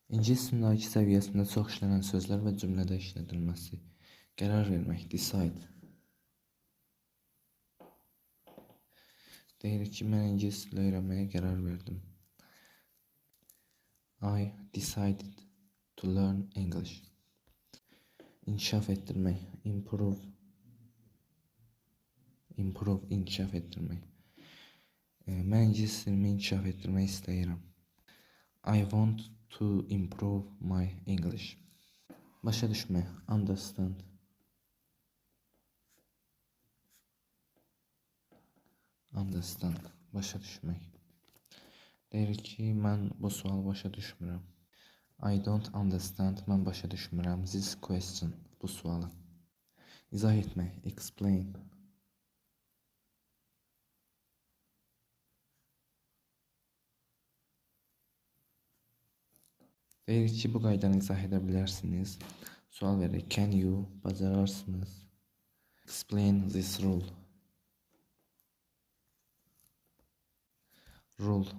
İngilis dilindəki səviyyəsində çox işlənən sözlər və cümlədə işlədilməsi. Qərar vermək, decide. Deyirik ki, mən ingilis dili öyrənməyə qərar verdim. I decided to learn English. İnkişaf etdirmək, improve. Improve, inkişaf etdirmək. Mən ingilis dilimi inkişaf etdirmək istəyirəm. I want to improve my English. Başa düşmək, understand. Understand, başa düşmək. Deyirik ki, mən bu sualı başa düşmürəm. I don't understand, mən başa düşmürəm. This question, bu sualı. İzah etmək, explain. Deyirik ki, bu qaydanı izah edə bilərsiniz. Sual verir, can you, bacararsınız. Explain this rule. Rule,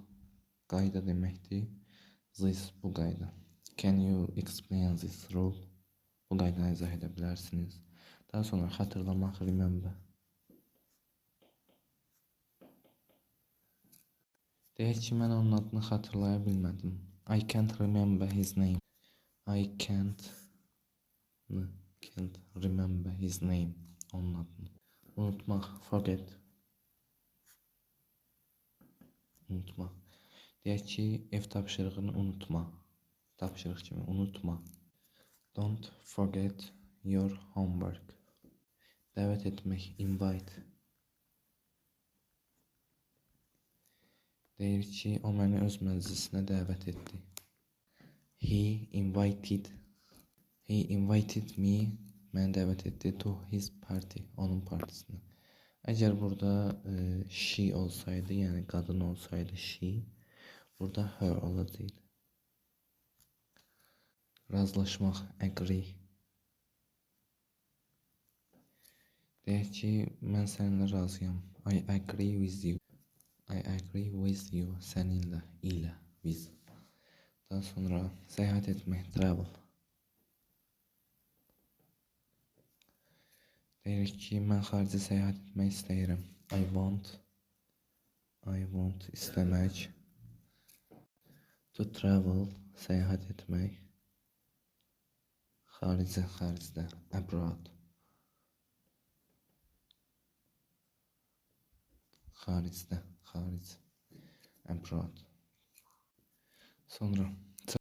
qayda deməkdir. This, bu qayda. Can you explain this rule? Bu qaydanı izah edə bilərsiniz. Daha sonra xatırlamaq, remember. Deyək ki, mən onun adını xatırlaya bilmədim. I can't remember his name. I can't remember his name. Onun adını. Unutmaq, forget. Unutmaq. Deyək ki, ev tapşırığını unutma. Tapşırıq kimi, unutma. Don't forget your homework. Dəvət etmək, invite. Deyir ki, o məni öz məclisinə dəvət etdi. He invited me, məni dəvət etdi to his party, onun partisinə. Əgər burada she olsaydı, yəni qadın olsaydı she, burada her olacaqdı. Razılaşmaq, agree. Deyək ki, mən səninlə razıyam. I agree with you. I agree with you, səninlə, ilə, with. Daha sonra səyahət etmək, travel. Deyirik ki, mən xarici səyahət etmək istəyirəm. I want istəmək. To travel, səyahət etmək. Xaricdə, abroad. Xaric, abroad. Sonra